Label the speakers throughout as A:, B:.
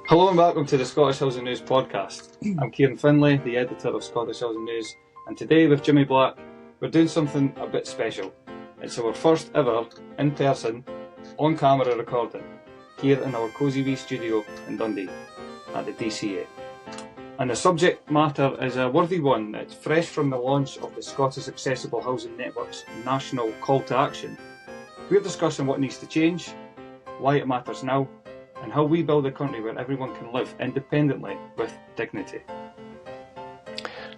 A: Hello and welcome to the Scottish Housing News podcast. I'm Kieran Findlay, the editor of Scottish Housing News, and today with Jimmy Black, we're doing something a bit special. It's our first ever in-person, on-camera recording here in our cosy wee studio in Dundee at the DCA. And the subject matter is a worthy one. It's fresh from the launch of the Scottish Accessible Housing Network's national call to action. We're discussing what needs to change, why it matters now, and how we build a country where everyone can live independently with dignity.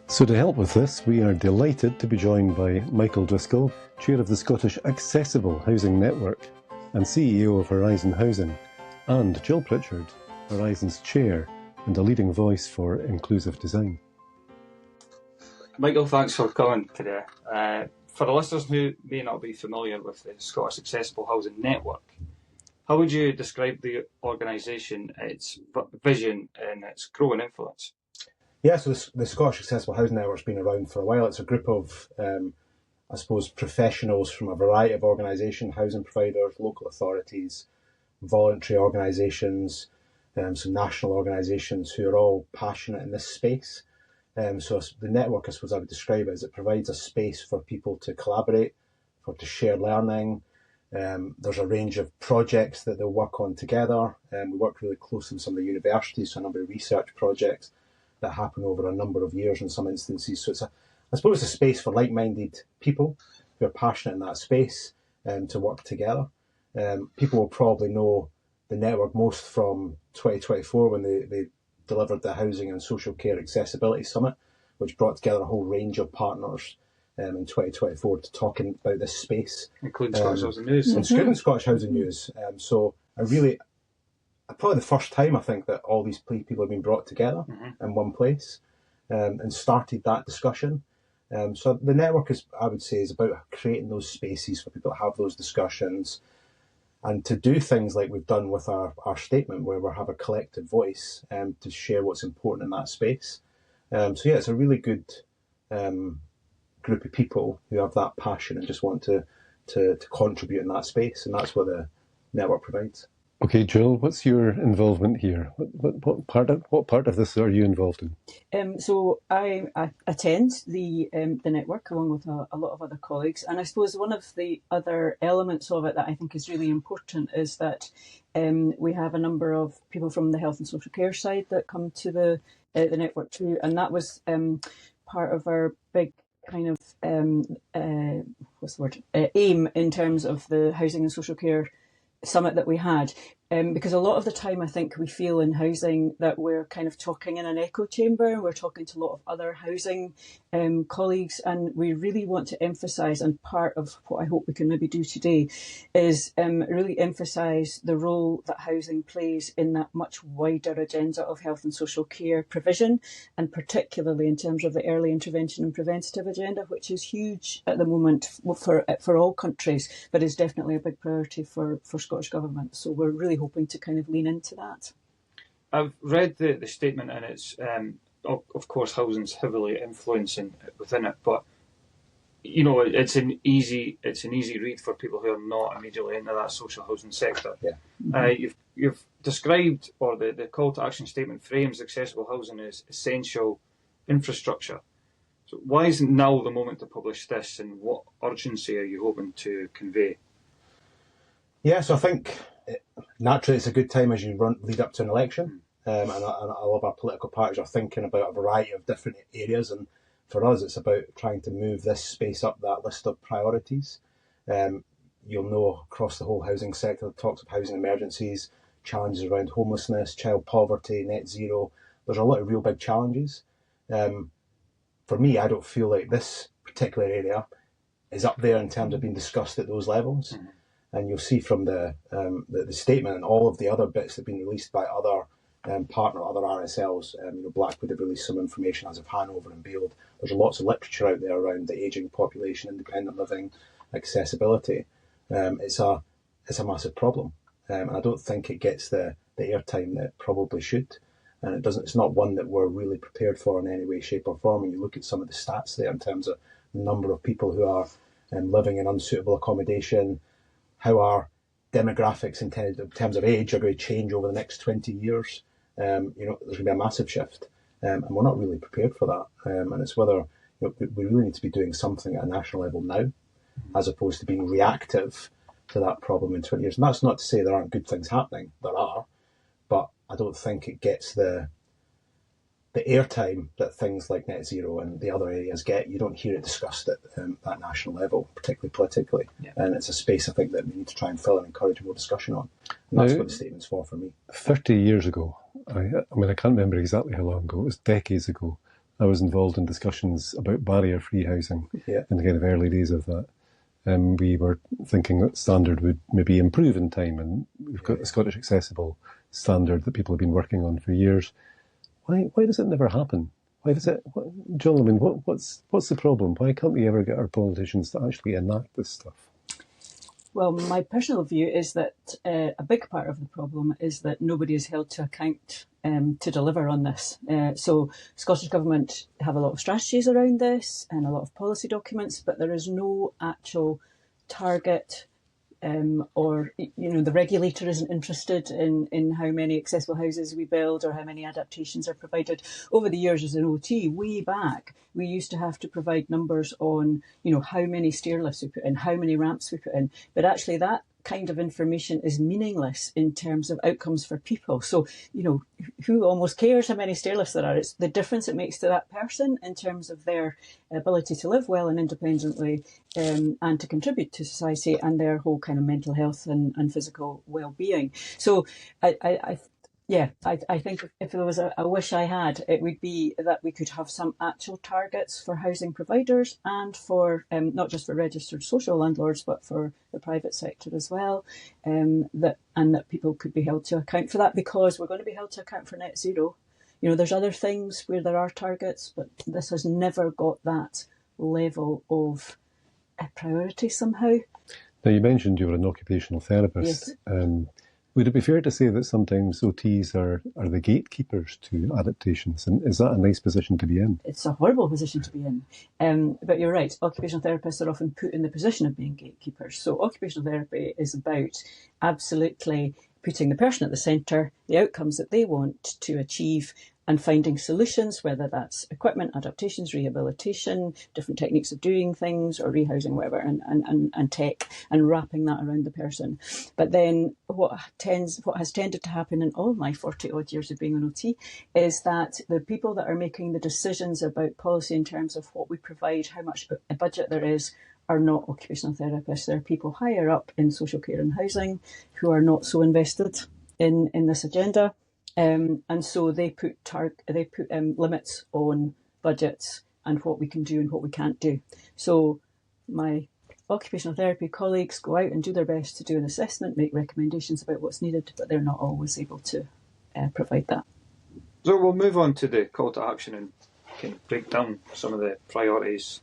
B: So to help with this, we are delighted to be joined by Michael Driscoll, Chair of the Scottish Accessible Housing Network and CEO of Horizon Housing, and Jill Pritchard, Horizon's Chair and a leading voice for inclusive design.
A: Michael, thanks for coming today. For the listeners who may not be familiar with the Scottish Accessible Housing Network, how would you describe the organisation, its vision and its growing influence?
C: Yeah, so the Scottish Accessible Housing Network's been around for a while. It's a group of, professionals from a variety of organisations, housing providers, local authorities, voluntary organisations, some national organisations who are all passionate in this space. So the network, I suppose I would describe it as it provides a space for people to collaborate, to share learning. There's a range of projects that they'll work on together. We work really closely with some of the universities, so a number of research projects that happen over a number of years in some instances. So it's a space for like-minded people who are passionate in that space to work together. People will probably know the network most from 2024 when they delivered the Housing and Social Care Accessibility Summit, which brought together a whole range of partners in 2024 to talking about this space.
A: Including Scottish Housing News.
C: Including Scottish Housing News. So probably the first time I think that all these people have been brought together in one place and started that discussion. So the network is about creating those spaces for people to have those discussions and to do things like we've done with our statement where we have a collective voice to share what's important in that space. It's a really good group of people who have that passion and just want to contribute in that space, and that's what the network provides.
B: Okay, Jill, what's your involvement here? What part of this are you involved in?
D: So I attend the network along with a lot of other colleagues, and I suppose one of the other elements of it that I think is really important is that we have a number of people from the health and social care side that come to the network too, and that was part of our big kind of aim in terms of the housing and social care summit that we had, because a lot of the time I think we feel in housing that we're kind of talking in an echo chamber and we're talking to a lot of other housing colleagues, and we really want to emphasise, and part of what I hope we can maybe do today is really emphasise the role that housing plays in that much wider agenda of health and social care provision, and particularly in terms of the early intervention and preventative agenda, which is huge at the moment for all countries, but is definitely a big priority for Scottish Government. So we're really hoping to kind of lean into that.
A: I've read the statement, and it's of course housing's heavily influencing within it, but it's an easy read for people who are not immediately into that social housing sector.
C: Yeah.
A: You've described, or the call to action statement frames accessible housing as essential infrastructure. So why isn't now the moment to publish this, and what urgency are you hoping to convey?
C: Yeah, so I think naturally it's a good time as you lead up to an election, and a lot of our political parties are thinking about a variety of different areas, and for us it's about trying to move this space up that list of priorities. You'll know across the whole housing sector, talks of housing emergencies, challenges around homelessness, child poverty, net zero. There's a lot of real big challenges. For me, I don't feel like this particular area is up there in terms of being discussed at those levels. And you'll see from the statement and all of the other bits that have been released by other other RSLs. Blackwood have released some information, as of Hanover and Beeld. There's lots of literature out there around the ageing population, independent living, accessibility. It's a massive problem, and I don't think it gets the airtime that it probably should. And it doesn't. It's not one that we're really prepared for in any way, shape, or form. When you look at some of the stats there in terms of the number of people who are living in unsuitable accommodation, how our demographics in terms of age are going to change over the next 20 years. there's going to be a massive shift, and we're not really prepared for that. And it's whether we really need to be doing something at a national level now, as opposed to being reactive to that problem in 20 years. And that's not to say there aren't good things happening. There are, but I don't think it gets the airtime that things like net zero and the other areas get. You don't hear it discussed at that national level, particularly politically. Yeah. And it's a space I think that we need to try and fill and encourage more discussion on. And that's what the statement's for me.
B: 30 years ago, I can't remember exactly how long ago, it was decades ago, I was involved in discussions about barrier-free housing in the kind of early days of that. And we were thinking that standard would maybe improve in time, and we've got the Scottish Accessible standard that people have been working on for years. Why does it never happen? Why does it, Jill? What's the problem? Why can't we ever get our politicians to actually enact this stuff?
D: Well, my personal view is that a big part of the problem is that nobody is held to account to deliver on this. So Scottish Government have a lot of strategies around this and a lot of policy documents, but there is no actual target or the regulator isn't interested in how many accessible houses we build or how many adaptations are provided. Over the years as an OT, way back, we used to have to provide numbers on, how many stair lifts we put in, how many ramps we put in. But actually that kind of information is meaningless in terms of outcomes for people. So, who almost cares how many stair lifts there are? It's the difference it makes to that person in terms of their ability to live well and independently and to contribute to society and their whole kind of mental health and physical well-being. So I think if there was a wish I had, it would be that we could have some actual targets for housing providers and for not just for registered social landlords, but for the private sector as well, that people could be held to account for that, because we're going to be held to account for net zero. There's other things where there are targets, but this has never got that level of priority somehow.
B: Now, you mentioned you were an occupational therapist.
D: Yes.
B: Would it be fair to say that sometimes OTs are the gatekeepers to adaptations? And is that a nice position to be in?
D: It's a horrible position to be in. But you're right, occupational therapists are often put in the position of being gatekeepers. So occupational therapy is about absolutely putting the person at the centre, the outcomes that they want to achieve, and finding solutions, whether that's equipment, adaptations, rehabilitation, different techniques of doing things, or rehousing, whatever, and tech, and wrapping that around the person. But then what has tended to happen in all my 40-odd years of being an OT is that the people that are making the decisions about policy in terms of what we provide, how much a budget there is, are not occupational therapists. There are people higher up in social care and housing who are not so invested in this agenda. And so they put limits on budgets and what we can do and what we can't do. So my occupational therapy colleagues go out and do their best to do an assessment, make recommendations about what's needed, but they're not always able to provide that.
A: So we'll move on to the call to action and kind of break down some of the priorities.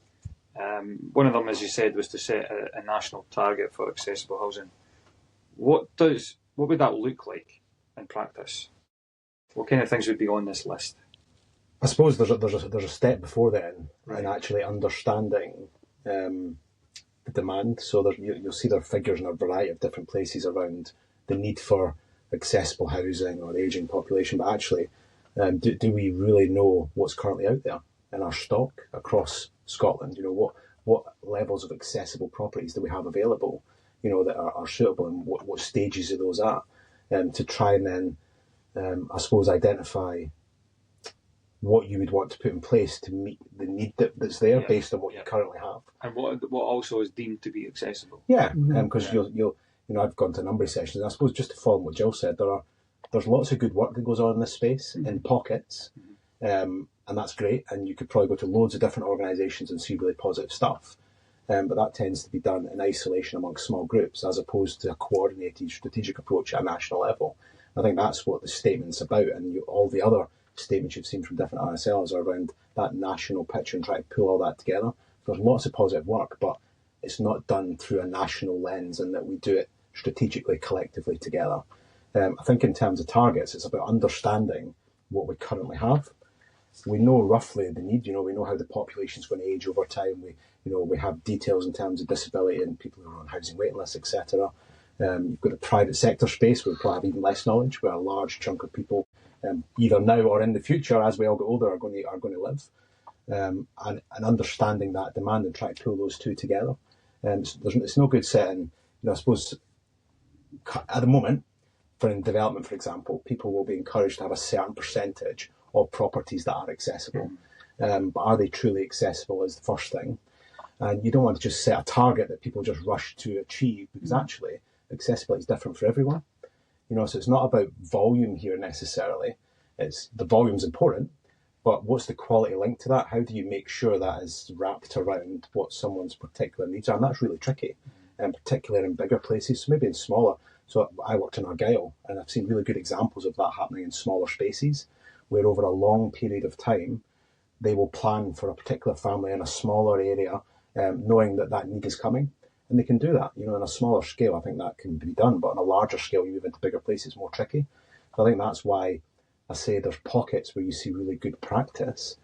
A: One of them, as you said, was to set a national target for accessible housing. What would that look like in practice? What kind of things would be on this list?
C: I suppose there's a step before then, in actually understanding the demand. So you'll see there are figures in a variety of different places around the need for accessible housing or the ageing population. But actually, do we really know what's currently out there in our stock across Scotland? What levels of accessible properties do we have available? That are suitable, and what stages are those at? To try and then I suppose identify what you would want to put in place to meet the need that's there based on what you currently have,
A: and what also is deemed to be accessible.
C: Because you'll I've gone to a number of sessions, and I suppose just to follow what Jill said, there's lots of good work that goes on in this space in pockets, and that's great. And you could probably go to loads of different organisations and see really positive stuff. But that tends to be done in isolation amongst small groups, as opposed to a coordinated strategic approach at a national level. I think that's what the statement's about, and all the other statements you've seen from different RSLs are around that national picture and trying to pull all that together. There's lots of positive work, but it's not done through a national lens, and that we do it strategically, collectively together. I think in terms of targets, it's about understanding what we currently have. We know roughly the need. We know how the population's going to age over time. We have details in terms of disability and people who are on housing waiting lists, etc. You've got the private sector space where people have even less knowledge, where a large chunk of people, either now or in the future, as we all get older, are going to live. And understanding that demand and trying to pull those two together. It's no good setting, I suppose, at the moment, in development, for example, people will be encouraged to have a certain percentage of properties that are accessible. But are they truly accessible is the first thing. And you don't want to just set a target that people just rush to achieve, because actually accessibility is different for everyone. So it's not about volume here necessarily. It's the volume's important, but what's the quality linked to that? How do you make sure that is wrapped around what someone's particular needs are? And that's really tricky, and particularly in bigger places, so maybe in smaller. So I worked in Argyll, and I've seen really good examples of that happening in smaller spaces, where over a long period of time, they will plan for a particular family in a smaller area, knowing that need is coming. And they can do that. On a smaller scale, I think that can be done. But on a larger scale, you move into bigger places, it's more tricky. So I think that's why I say there's pockets where you see really good practice,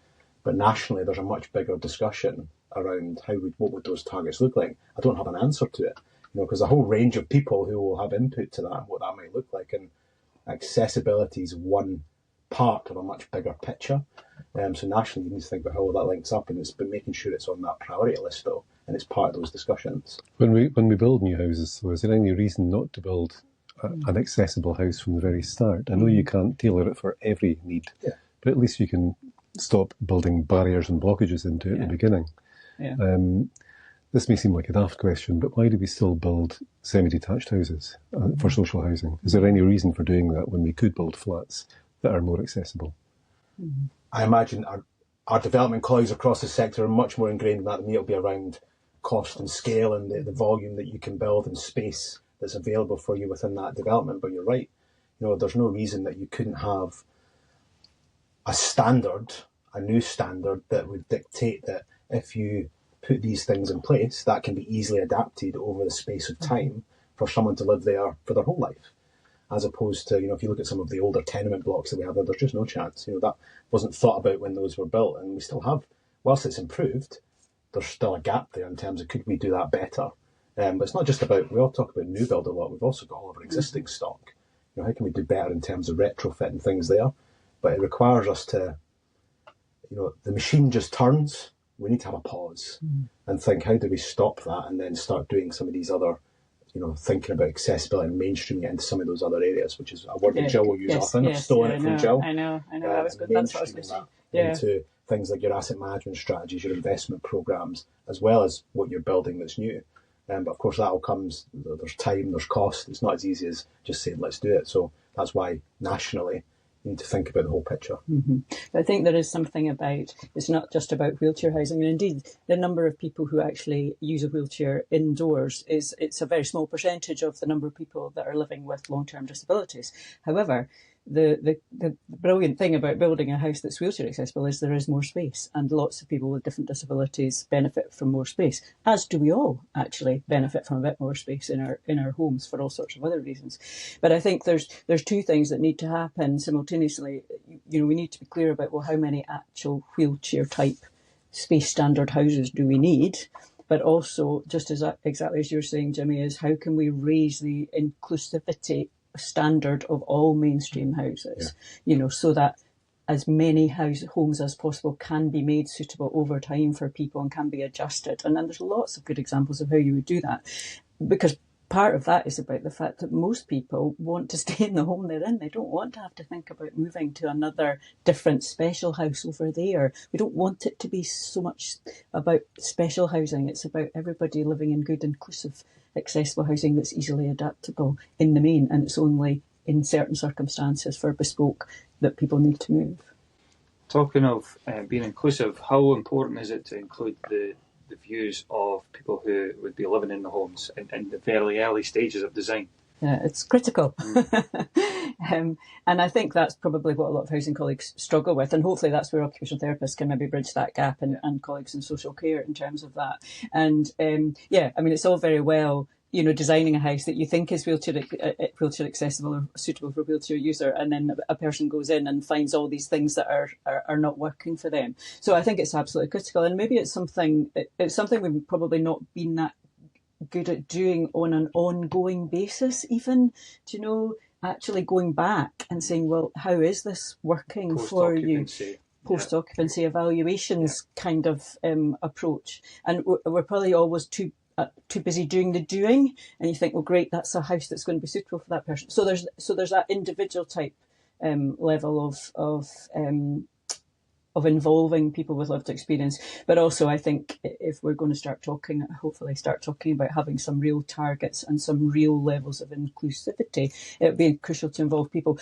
C: but nationally there's a much bigger discussion around what would those targets look like. I don't have an answer to it, because a whole range of people who will have input to that and what that might look like. And accessibility is one part of a much bigger picture. So nationally, you need to think about how that links up, and it's been making sure it's on that priority list, though, and it's part of those discussions.
B: When we build new houses, so is there any reason not to build an accessible house from the very start? I know you can't tailor it for every need, but at least you can stop building barriers and blockages into it at the beginning.
D: Yeah.
B: This may seem like a daft question, but why do we still build semi-detached houses for social housing? Is there any reason for doing that when we could build flats that are more accessible?
C: I imagine our development colleagues across the sector are much more ingrained in that than me. It'll be around cost and scale and the volume that you can build and space that's available for you within that development. But you're right, there's no reason that you couldn't have a new standard that would dictate that if you put these things in place, that can be easily adapted over the space of time for someone to live there for their whole life. As opposed to, if you look at some of the older tenement blocks that we have, there's just no chance. That wasn't thought about when those were built. And we still have, whilst it's improved, there's still a gap there in terms of could we do that better? But it's not just about, we all talk about new build a lot, we've also got all of our existing stock. How can we do better in terms of retrofitting things there? But it requires us to, the machine just turns. We need to have a pause and think, how do we stop that, and then start doing some of these other, thinking about accessibility and mainstreaming it into some of those other areas, which is a word that Jill will use often. I've stolen it from Jill.
D: I know. That was good. That's what I was going to say.
C: Into things like your asset management strategies, your investment programs, as well as what you're building that's new. But of course, that all comes, there's time, there's cost. It's not as easy as just saying, let's do it. So that's why nationally, you need to think about the whole picture.
D: I think there is something about, it's not just about wheelchair housing. And indeed, the number of people who actually use a wheelchair indoors it's a very small percentage of the number of people that are living with long-term disabilities. However, the brilliant thing about building a house that's wheelchair accessible is there is more space, and lots of people with different disabilities benefit from more space, as do we all actually benefit from a bit more space in our homes for all sorts of other reasons. But I think there's two things that need to happen simultaneously. We need to be clear about, well, how many actual wheelchair type space standard houses do we need? But also, just as exactly as you're saying, Jimmy, is how can we raise the inclusivity standard of all mainstream houses, so that as many homes as possible can be made suitable over time for people and can be adjusted. And then there's lots of good examples of how you would do that, because part of that is about the fact that most people want to stay in the home they're in. They don't want to have to think about moving to another different special house over there. We don't want it to be so much about special housing. It's about everybody living in good, inclusive, accessible housing that's easily adaptable in the main, and it's only in certain circumstances for bespoke that people need to move.
A: Talking of being inclusive, how important is it to include the views of people who would be living in the homes in the very early stages of design?
D: Yeah, it's critical. And I think that's probably what a lot of housing colleagues struggle with. And hopefully that's where occupational therapists can maybe bridge that gap, and colleagues in social care in terms of that. And it's all very well, designing a house that you think is wheelchair accessible or suitable for a wheelchair user, and then a person goes in and finds all these things that are not working for them. So I think it's absolutely critical. And maybe it's something we've probably not been that good at doing on an ongoing basis, even, actually going back and saying, well, how is this working for you? Post-occupancy evaluations kind of approach. And we're probably always too busy doing the doing, and you think, well, great, that's a house that's going to be suitable for that person. So there's that individual type level of involving people with lived experience. But also, I think if we're going to hopefully start talking about having some real targets and some real levels of inclusivity, it would be crucial to involve people,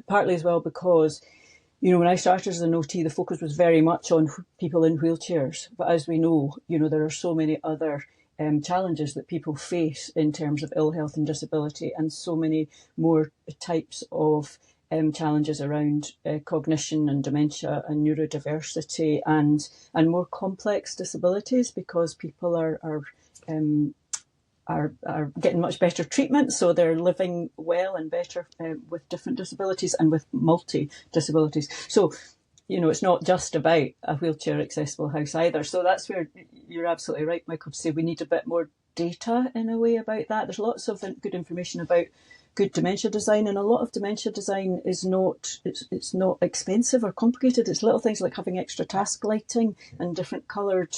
D: partly as well because, when I started as an OT, the focus was very much on people in wheelchairs. But as we know, there are so many other challenges that people face in terms of ill health and disability, and so many more types of challenges around cognition and dementia and neurodiversity and more complex disabilities, because people are getting much better treatment, so they're living well and better with different disabilities and with multi-disabilities. So, it's not just about a wheelchair accessible house either. So that's where you're absolutely right, Michael, to say we need a bit more data in a way about that. There's lots of good information about good dementia design, and a lot of dementia design is it's not expensive or complicated. It's little things like having extra task lighting and different coloured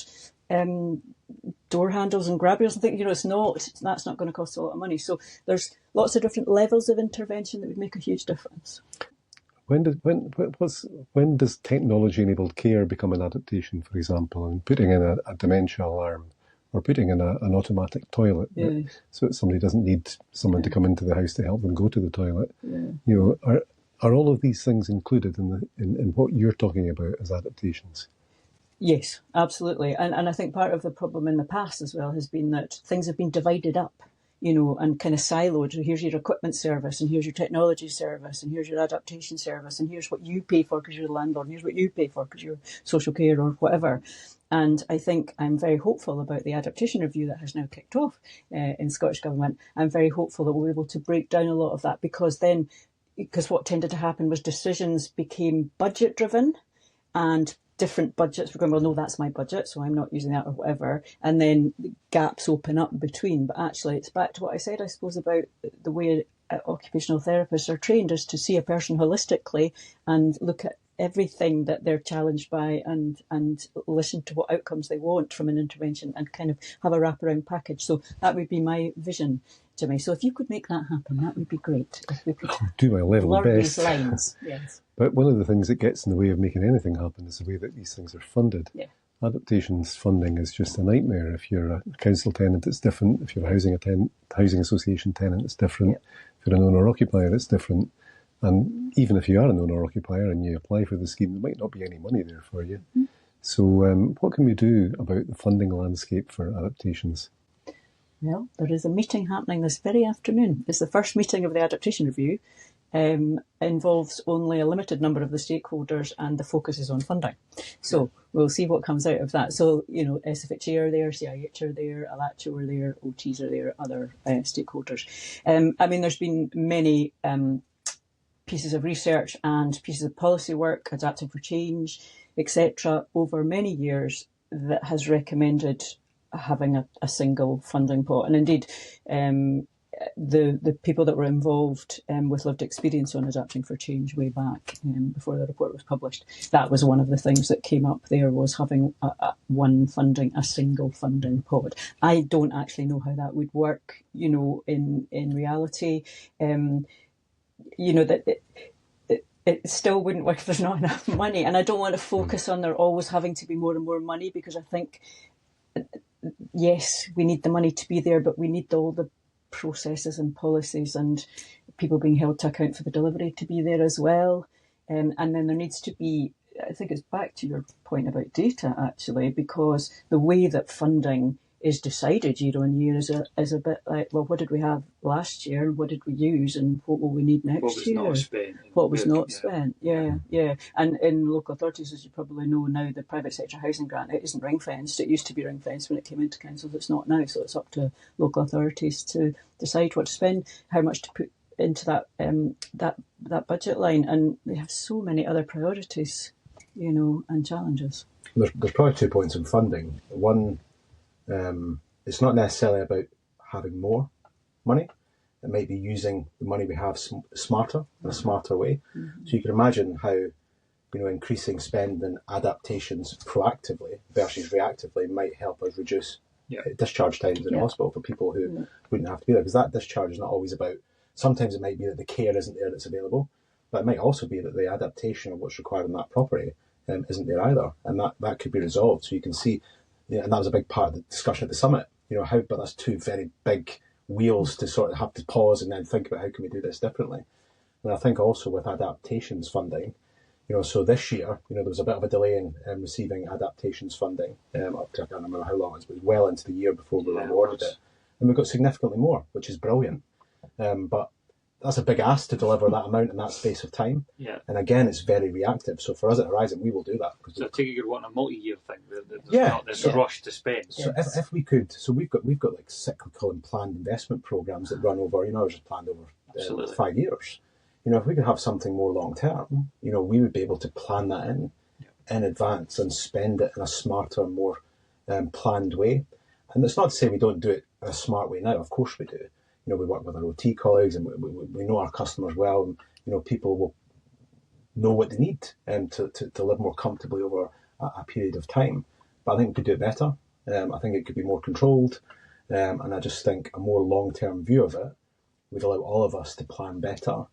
D: door handles and grab rails and things. That's not going to cost a lot of money. So there's lots of different levels of intervention that would make a huge difference.
B: When does technology-enabled care become an adaptation, for example, and putting in a dementia alarm or putting in an automatic toilet, so that somebody doesn't need someone to come into the house to help them go to the toilet? Are all of these things included in what you're talking about as adaptations?
D: Yes, absolutely. And I think part of the problem in the past as well has been that things have been divided up, and kind of siloed. Here's your equipment service, and here's your technology service, and here's your adaptation service, and here's what you pay for because you're the landlord, and here's what you pay for because you're social care or whatever. And I think I'm very hopeful about the adaptation review that has now kicked off in Scottish Government. I'm very hopeful that we'll be able to break down a lot of that, because what tended to happen was decisions became budget driven, and different budgets were going, well, no, that's my budget, so I'm not using that or whatever. And then gaps open up between. But actually, it's back to what I said, I suppose, about the way occupational therapists are trained, is to see a person holistically and look at everything that they're challenged by and listen to what outcomes they want from an intervention and kind of have a wraparound package. So that would be my vision, Jimmy. So if you could make that happen, that would be great. If we could
B: do my level best.
D: These lines. Yes.
B: But one of the things that gets in the way of making anything happen is the way that these things are funded.
D: Yeah.
B: Adaptations funding is just a nightmare. If you're a council tenant, it's different. If you're a housing association tenant, it's different. Yeah. If you're an owner-occupier, it's different. And even if you are an owner-occupier and you apply for the scheme, there might not be any money there for you. Mm-hmm. So what can we do about the funding landscape for adaptations?
D: Well, there is a meeting happening this very afternoon. It's the first meeting of the Adaptation Review. Involves only a limited number of the stakeholders, and the focus is on funding. So we'll see what comes out of that. So, SFHA are there, CIH are there, ALACHO are there, OTs are there, other stakeholders. There's been many pieces of research and pieces of policy work, Adapting for Change, etc., over many years that has recommended having a single funding pot. And indeed, the people that were involved with lived experience on Adapting for Change way back before the report was published, that was one of the things that came up there, was having a single funding pot. I don't actually know how that would work, in reality. That it still wouldn't work if there's not enough money. And I don't want to focus on there always having to be more and more money, because I think, yes, we need the money to be there, but we need all the processes and policies and people being held to account for the delivery to be there as well. And then there needs to be, I think it's back to your point about data, actually, because the way that funding is decided year on year is a bit like, well, what did we have last year? What did we use? And what will we need next year? What was not spent? Yeah. And in local authorities, as you probably know now, the private sector housing grant, it isn't ring-fenced. It used to be ring-fenced when it came into councils. It's not now. So it's up to local authorities to decide what to spend, how much to put into that budget line. And they have so many other priorities, and challenges.
C: There's probably 2 points in funding. One, it's not necessarily about having more money. It might be using the money we have smarter, in a smarter way. So you can imagine how, increasing spend in adaptations proactively versus reactively might help us reduce discharge times in the hospital for people who wouldn't have to be there. Because that discharge is not always about, sometimes it might be that the care isn't there that's available, but it might also be that the adaptation of what's required in that property isn't there either. And that could be resolved. So you can see, and that was a big part of the discussion at the summit, but that's two very big wheels to sort of have to pause and then think about how can we do this differently. And I think also with adaptations funding, so this year, there was a bit of a delay in receiving adaptations funding up to, I can't remember how long it was, but it was well into the year before we were awarded it. And we got significantly more, which is brilliant. But that's a big ask to deliver that amount in that space of time.
A: Yeah.
C: And again, it's very reactive. So for us at Horizon, we will do that.
A: So I take it you're wanting a multi-year thing. There's not this rush to spend.
C: So if we could, so we've got like cyclical and planned investment programs that run over, ours is planned over 5 years. If we could have something more long term, we would be able to plan that in advance and spend it in a smarter, more planned way. And it's not to say we don't do it in a smart way now. Of course we do. We work with our OT colleagues and we know our customers well. And, people will know what they need to live more comfortably over a period of time. But I think we could do it better. I think it could be more controlled. And I just think a more long-term view of it would allow all of us to plan better.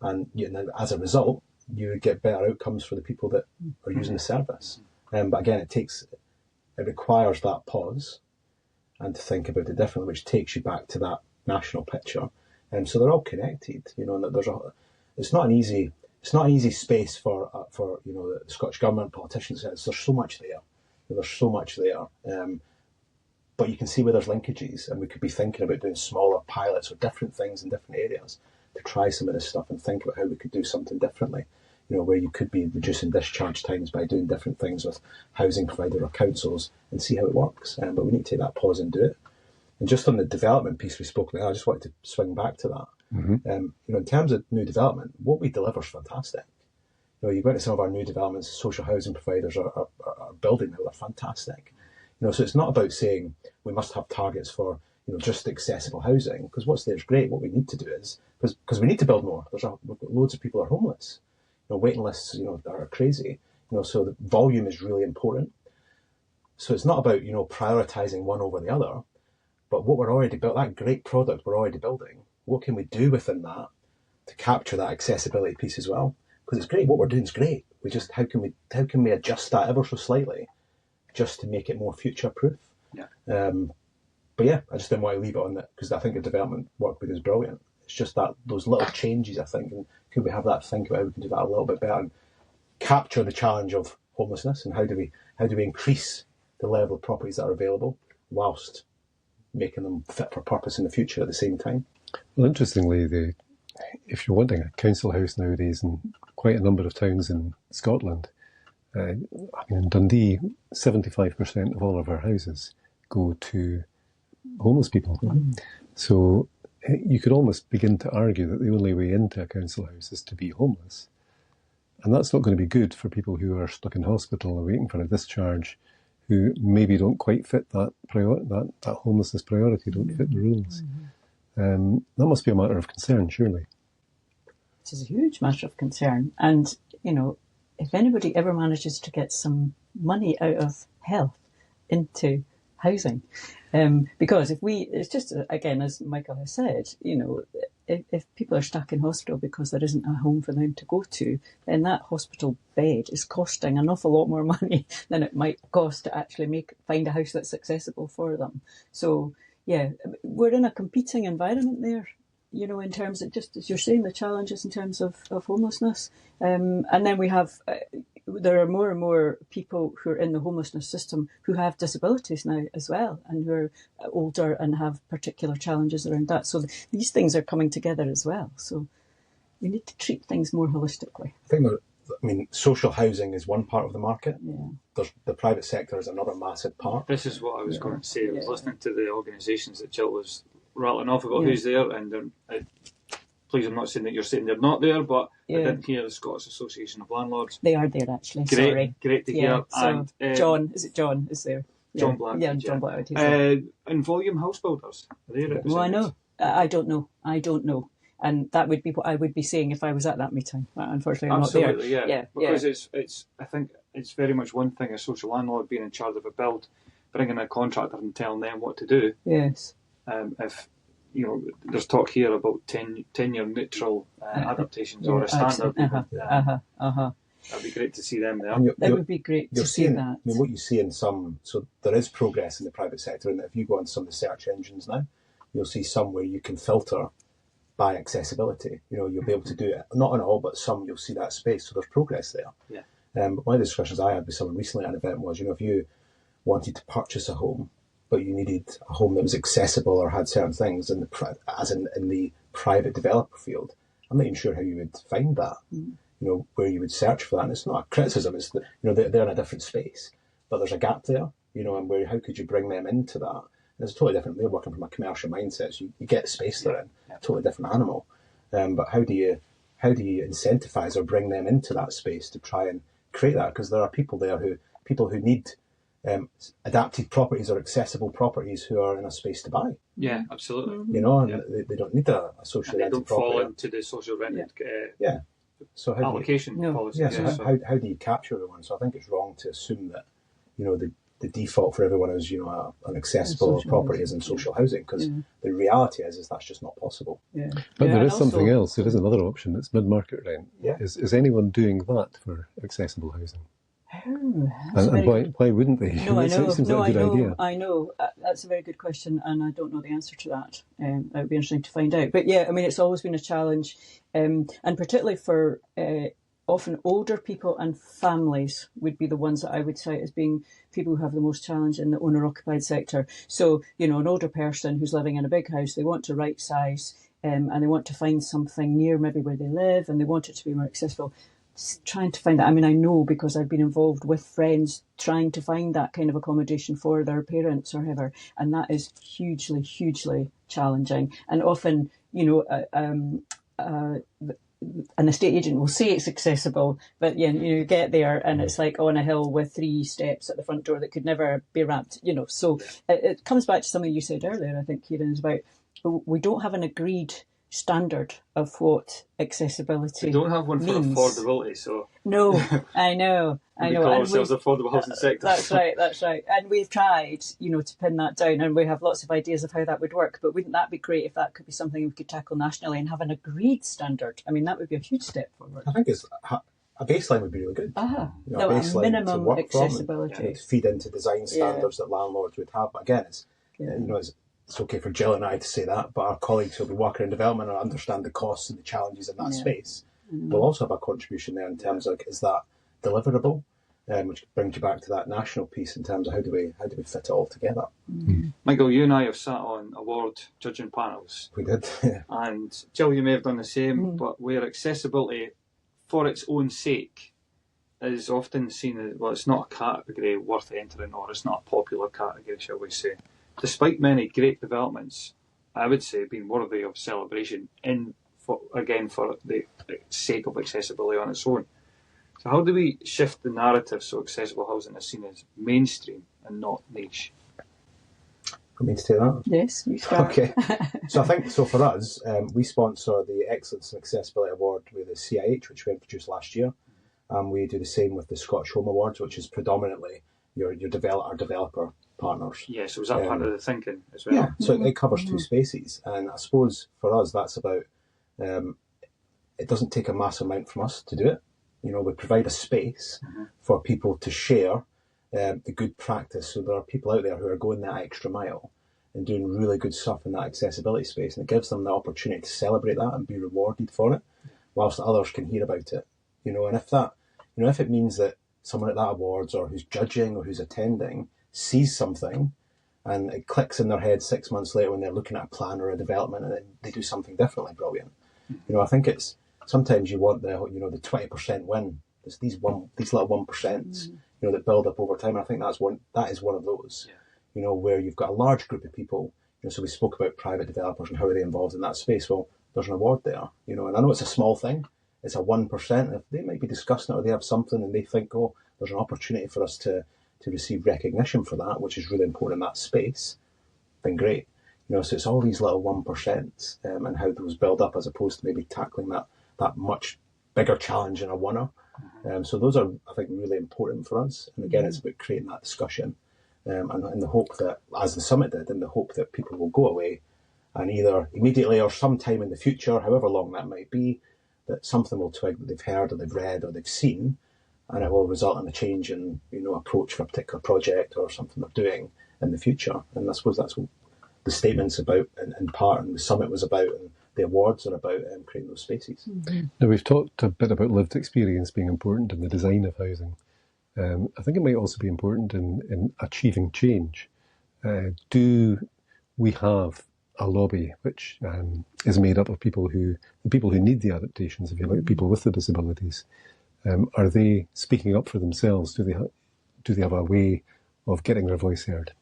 C: And as a result, you would get better outcomes for the people that are using the service. But again, it requires that pause and to think about it differently, which takes you back to that national picture. So they're all connected, and it's not an easy space for the Scottish Government, politicians. There's so much there. There's so much there. But you can see where there's linkages, and we could be thinking about doing smaller pilots or different things in different areas to try some of this stuff and think about how we could do something differently, where you could be reducing discharge times by doing different things with housing provider or councils and see how it works. But we need to take that pause and do it. And just on the development piece we spoke about, I just wanted to swing back to that. In terms of new development, what we deliver is fantastic. You go into some of our new developments, social housing providers are building now, they're fantastic. So it's not about saying we must have targets for just accessible housing, because what's there is great. What we need to do is, because we need to build more. We've got loads of people are homeless. Waiting lists, are crazy. So the volume is really important. So it's not about prioritising one over the other, but what we're already built, that great product we're already building, what can we do within that to capture that accessibility piece as well? Because it's great. What we're doing is great. We just how can we adjust that ever so slightly, just to make it more future proof? But yeah, I just didn't want to leave it on that, because I think the development work we do is brilliant. It's just that those little changes, I think, and could we have that think about how we can do that a little bit better and capture the challenge of homelessness, and how do we increase the level of properties that are available whilst making them fit for purpose in the future at the same time.
B: Well, interestingly, if you're wanting a council house nowadays in quite a number of towns in Scotland, in Dundee, 75% of all of our houses go to homeless people. So you could almost begin to argue that the only way into a council house is to be homeless. And that's not going to be good for people who are stuck in hospital or waiting for a discharge, who maybe don't quite fit that homelessness priority, don't fit the rules. That must be a matter of concern, surely.
D: It is a huge matter of concern. And, if anybody ever manages to get some money out of health into housing, because it's just, again, as Michael has said, if people are stuck in hospital because there isn't a home for them to go to, then that hospital bed is costing an awful lot more money than it might cost to actually find a house that's accessible for them. So, yeah, we're in a competing environment there, in terms of, just as you're saying, the challenges in terms of homelessness. And then we have, there are more and more people who are in the homelessness system who have disabilities now as well, and who are older and have particular challenges around that. So these things are coming together as well. So we need to treat things more holistically.
C: I think social housing is one part of the market. There's the private sector is another massive part.
A: This is what I was going to say. I was listening to the organisations that Jill was rattling off about who's there, and please, I'm not saying that you're saying they're not there, but I didn't hear the Scottish Association of Landlords.
D: They are there, actually.
A: Great to hear.
D: So
A: And
D: John, is there?
A: John Black.
D: Yeah, John Black.
A: And Volume House Builders. Are they represented?
D: Well, I know. I don't know. And that would be what I would be saying if I was at that meeting. But unfortunately, I'm not there.
A: Absolutely, Because it's. I think it's very much one thing, a social landlord being in charge of a build, bringing a contractor and telling them what to do.
D: Yes.
A: If there's talk here about 10-year neutral adaptations or a standard. That'd be great to see them there.
D: That would be great to see that.
C: I mean, what you see in some, so there is progress in the private sector, and if you go on some of the search engines now, you'll see some where you can filter by accessibility. You'll be able to do it, not on all, but some you'll see that space. So there's progress there.
A: Yeah.
C: One of the discussions I had with someone recently at an event was, if you wanted to purchase a home, but you needed a home that was accessible or had certain things, in the private developer field, I'm not even sure how you would find that. Where you would search for that. And it's not a criticism. It's that they're in a different space, but there's a gap there. And how could you bring them into that? And it's totally different. They're working from a commercial mindset, so you get the space they're in. Totally different animal. But how do you incentivize or bring them into that space to try and create that? Because there are people who need adapted properties or accessible properties who are in a space to buy.
A: Yeah, absolutely.
C: They don't need a socially rented property.
A: They don't fall into the social rented
C: So
A: allocation policy.
C: How do you capture everyone? So I think it's wrong to assume that the default for everyone is an accessible property is in social housing, because the reality is that's just not possible.
B: Yeah. But there is something else. There is another option. It's mid-market rent.
C: Yeah.
B: Is anyone doing that for accessible housing?
D: And
B: why wouldn't they?
D: No, I know.
B: It seems like a good idea.
D: I know. That's a very good question, and I don't know the answer to that. That would be interesting to find out. But yeah, I mean, it's always been a challenge, and particularly for often older people and families would be the ones that I would cite as being people who have the most challenge in the owner-occupied sector. So, an older person who's living in a big house, they want to right size, and they want to find something near maybe where they live, and they want it to be more accessible. Trying to find that. I mean, I know because I've been involved with friends trying to find that kind of accommodation for their parents or whoever, and that is hugely, hugely challenging. And often, an estate agent will say it's accessible, but you get there and it's like on a hill with 3 steps at the front door that could never be ramped. So it comes back to something you said earlier. I think, Kieran, is about we don't have an agreed standard of what accessibility
A: We don't have one
D: means.
A: For affordability, so...
D: No, I know.
A: We call ourselves affordable housing sector.
D: That's right. And we've tried, to pin that down, and we have lots of ideas of how that would work, but wouldn't that be great if that could be something we could tackle nationally and have an agreed standard? I mean, that would be a huge step forward.
C: I think a baseline would be really good.
D: A minimum accessibility.
C: And feed into design standards that landlords would have. But again, it's okay for Jill and I to say that, but our colleagues who will be working in development and understand the costs and the challenges in that space will also have a contribution there in terms of, is that deliverable? Which brings you back to that national piece in terms of how do we fit it all together.
A: Michael, you and I have sat on award judging panels.
C: We did.
A: And Jill, you may have done the same, but where accessibility for its own sake is often seen as, well, it's not a category worth entering, or it's not a popular category, shall we say. Despite many great developments, I would say, being worthy of celebration for the sake of accessibility on its own. So how do we shift the narrative so accessible housing is seen as mainstream and not niche?
C: For me to say that?
D: Yes, you start.
C: Okay. So I think, for us, we sponsor the Excellence in Accessibility Award with the CIH, which we introduced last year. And we do the same with the Scottish Home Awards, which is predominantly our developer partners.
A: Yeah, so was that part of the thinking as well?
C: Yeah, so it covers 2 spaces. And I suppose for us, that's about, it doesn't take a massive amount from us to do it. We provide a space for people to share the good practice. So there are people out there who are going that extra mile and doing really good stuff in that accessibility space. And it gives them the opportunity to celebrate that and be rewarded for it, whilst others can hear about it. And if that, if it means that someone at that awards or who's judging or who's attending sees something and it clicks in their head 6 months later when they're looking at a plan or a development and then they do something differently brilliant. I think it's sometimes you want the 20% win. There's these little 1%, that build up over time. And I think that is one of those, where you've got a large group of people. So we spoke about private developers and how are they involved in that space. Well, there's an award there, and I know it's a small thing. It's a 1%. If they might be discussing it or they have something and they think, oh, there's an opportunity for us to to receive recognition for that, which is really important in that space, then great. So it's all these little 1%, and how those build up as opposed to maybe tackling that much bigger challenge in a one-off. So those are, I think, really important for us. And again, it's about creating that discussion, and in the hope that, as the summit did, in the hope that people will go away and either immediately or sometime in the future, however long that might be, that something will twig that they've heard or they've read or they've seen, and it will result in a change in approach for a particular project or something they're doing in the future. And I suppose that's what the statement's about in part, and the summit was about, and the awards are about creating those spaces.
B: Now, we've talked a bit about lived experience being important in the design of housing. I think it might also be important in achieving change. Do we have a lobby which is made up of the people who need the adaptations, if you like, people with the disabilities? Are they speaking up for themselves? Do they have a way of getting their voice heard?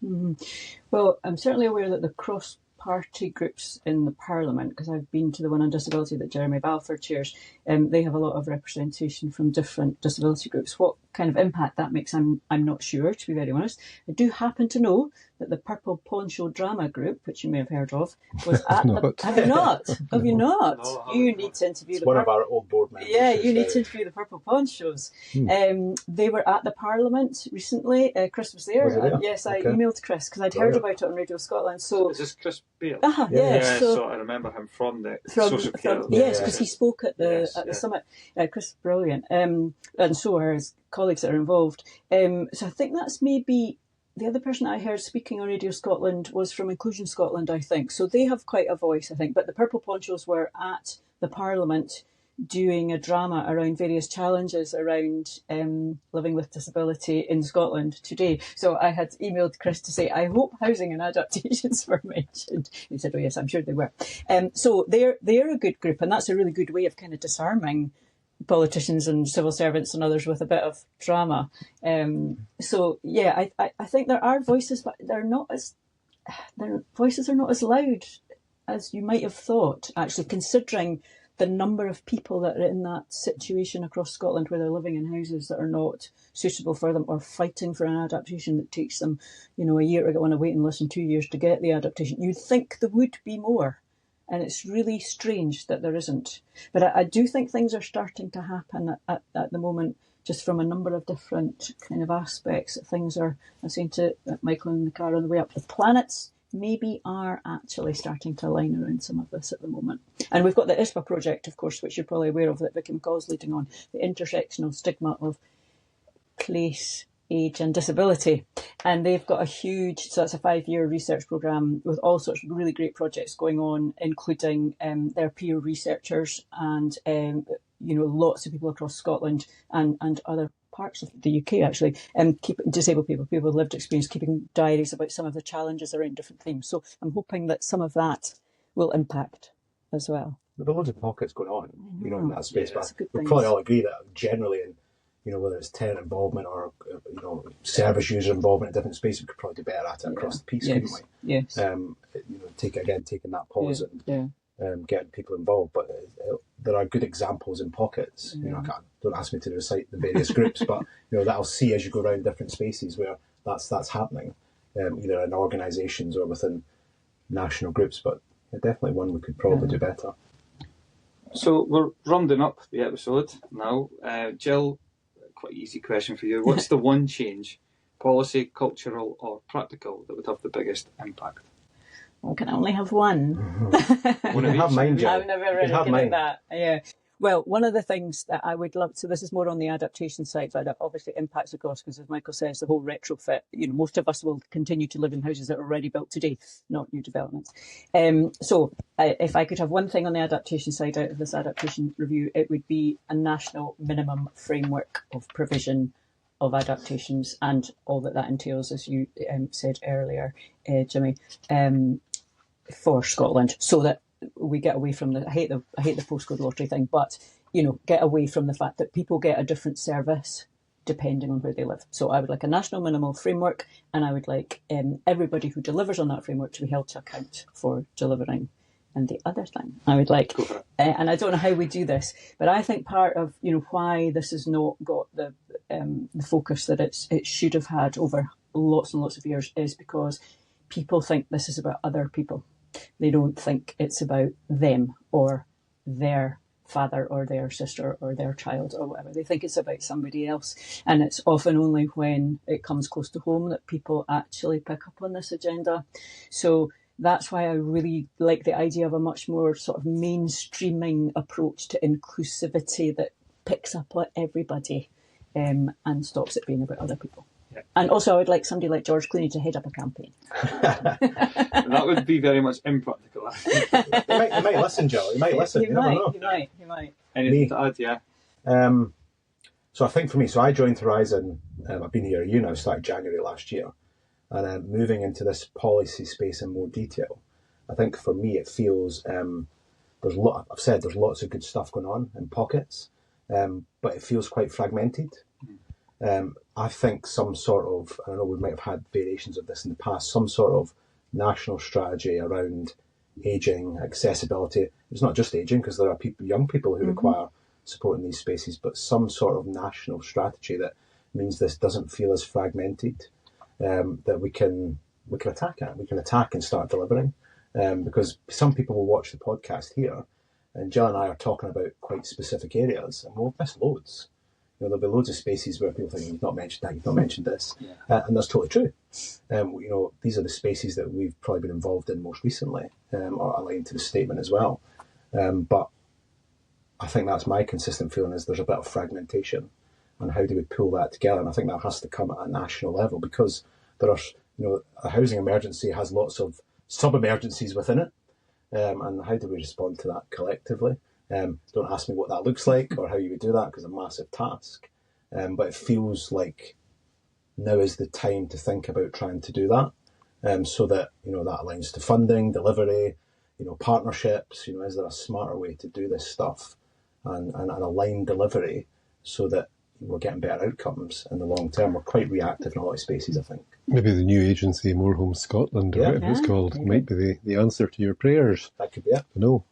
D: Well, I'm certainly aware that the cross-party groups in the Parliament, because I've been to the one on disability that Jeremy Balfour chairs, they have a lot of representation from different disability groups. What kind of impact that makes, I'm not sure, to be very honest. I do happen to know that the Purple Poncho Drama Group, which you may have heard of, was at Have you not? Have you not?
A: No,
D: you need to interview
C: one of our old board members.
D: Yeah, you need to interview the Purple Ponchos. They were at the Parliament recently. Chris was there.
C: Was he there?
D: Yes, I
C: Okay.
D: emailed Chris because I'd heard about it on Radio Scotland. So
A: Is this Chris Beard?
D: yeah,
A: So I remember him from the social care.
D: yes, because he spoke at the
A: Yes,
D: summit. Chris is brilliant, and so are his colleagues that are involved. So I think that's maybe the other person I heard speaking on Radio Scotland was from Inclusion Scotland, I think. So they have quite a voice, I think. But the Purple Ponchos were at the Parliament doing a drama around various challenges around living with disability in Scotland today. So I had emailed Chris to say, I hope housing and adaptations were mentioned. He said, oh yes, I'm sure they were. So they're a good group, and that's a really good way of kind of disarming politicians and civil servants and others with a bit of drama. So yeah, I think there are voices, but their voices are not as loud as you might have thought, actually, considering the number of people that are in that situation across Scotland where they're living in houses that are not suitable for them, or fighting for an adaptation that takes them, a year to go on a waiting list and 2 years to get the adaptation. You'd think there would be more. And it's really strange that there isn't. But I do think things are starting to happen at the moment, just from a number of different kind of aspects. That things are, I was saying to Michael in the car on the way up, the planets maybe are actually starting to align around some of this at the moment. And we've got the ISPA project, of course, which you're probably aware of, that Vicky McCall's leading on, the intersectional stigma of place, age and disability. And they've got a huge, so that's a 5-year research programme with all sorts of really great projects going on, including their peer researchers and, lots of people across Scotland and other parts of the UK, actually, disabled people with lived experience, keeping diaries about some of the challenges around different themes. So I'm hoping that some of that will impact as well.
C: There are loads of pockets going on, in that space.
D: Yeah,
C: but we probably all agree that generally, whether it's tenant involvement or, service user involvement in different spaces, we could probably do better at it across the piece, couldn't we?
D: Yes.
C: Taking that pause and getting people involved. But there are good examples in pockets. Don't ask me to recite the various groups, but that I'll see as you go around different spaces where that's happening, either in organisations or within national groups. But definitely one we could probably do better.
A: So we're rounding up the episode now. Jill, quite easy question for you. What's the one change, policy, cultural or practical, that would have the biggest impact?
D: Well, can I only have one?
C: You can have mine, Jill.
D: I've never really given it that. Yeah. Well, one of the things that I would love, so this is more on the adaptation side, so that obviously impacts across, because as Michael says, the whole retrofit, most of us will continue to live in houses that are already built today, not new developments. So if I could have one thing on the adaptation side out of this adaptation review, it would be a national minimum framework of provision of adaptations and all that entails, as you said earlier, Jimmy, for Scotland, so that we get away from I hate the postcode lottery thing, but get away from the fact that people get a different service depending on where they live. So I would like a national minimal framework, and I would like everybody who delivers on that framework to be held to account for delivering. And the other thing I would like, and I don't know how we do this, but I think part of why this has not got the the focus that it should have had over lots and lots of years is because people think this is about other people. They don't think it's about them or their father or their sister or their child or whatever. They think it's about somebody else. And it's often only when it comes close to home that people actually pick up on this agenda. So that's why I really like the idea of a much more sort of mainstreaming approach to inclusivity that picks up on everybody and stops it being about other people. Yeah. And also I would like somebody like George Clooney to head up a campaign.
A: That would be very much impractical.
C: He might listen, Jill. He might listen.
D: He might.
A: Anything to add, yeah?
C: So I think for me, I joined Horizon, I've been here a year now, started January last year, and moving into this policy space in more detail. I think for me it feels, there's lots of good stuff going on in pockets, but it feels quite fragmented. I think some sort of, I know we might have had variations of this in the past, some sort of national strategy around ageing, accessibility. It's not just ageing, because there are young people who require support in these spaces, but some sort of national strategy that means this doesn't feel as fragmented, that we can attack it. We can attack and start delivering, because some people will watch the podcast here, and Jill and I are talking about quite specific areas, and we'll miss loads. There'll be loads of spaces where people think, you've not mentioned that, you've not mentioned this. Yeah. And that's totally true. These are the spaces that we've probably been involved in most recently, or aligned to the statement as well. But I think that's my consistent feeling, is there's a bit of fragmentation, and how do we pull that together? And I think that has to come at a national level, because there are, a housing emergency has lots of sub-emergencies within it. And how do we respond to that collectively? Don't ask me what that looks like or how you would do that, because it's a massive task. But it feels like now is the time to think about trying to do that, so that that aligns to funding, delivery, partnerships. Is there a smarter way to do this stuff and align delivery so that we're getting better outcomes in the long term? We're quite reactive in a lot of spaces, I think.
B: Maybe the new agency, More Home Scotland, or whatever it's called, might be the answer to your prayers.
C: That could be it.
B: No.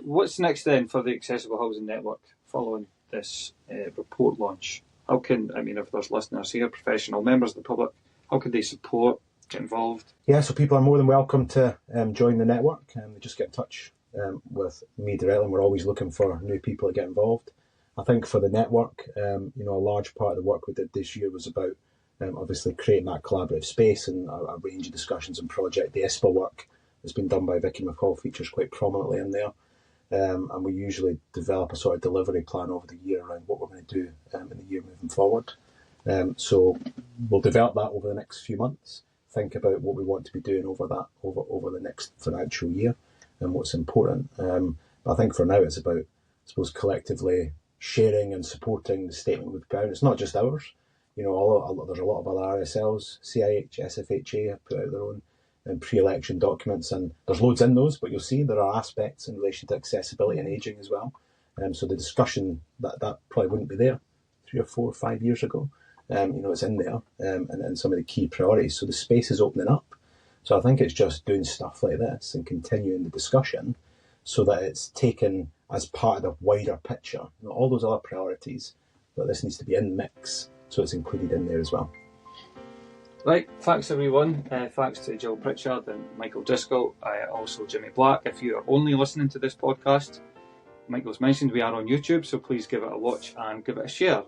A: What's next then for the Accessible Housing Network following this report launch? How can, if there's listeners here, professional members of the public, how can they support, get involved?
C: Yeah, so people are more than welcome to join the network. They just get in touch with me directly, and we're always looking for new people to get involved. I think for the network, a large part of the work we did this year was about obviously creating that collaborative space, and a range of discussions and project. The ISPA work that's been done by Vicky McCall features quite prominently in there. And we usually develop a sort of delivery plan over the year around what we're going to do in the year moving forward. So we'll develop that over the next few months, think about what we want to be doing over the next financial year and what's important. But I think for now it's about, I suppose, collectively sharing and supporting the statement we've put out. It's not just ours. There's a lot of other RSLs, CIH, SFHA have put out their own pre-election documents, and there's loads in those, but you'll see there are aspects in relation to accessibility and ageing as well. So the discussion that probably wouldn't be there 3 or 4 or 5 years ago. It's in there, and some of the key priorities. So the space is opening up. So I think it's just doing stuff like this and continuing the discussion so that it's taken as part of the wider picture. All those other priorities, but this needs to be in the mix, so it's included in there as well.
A: Right, thanks everyone. Thanks to Jill Pritchard and Michael Driscoll, also Jimmy Black. If you are only listening to this podcast, Michael's mentioned we are on YouTube, so please give it a watch and give it a share.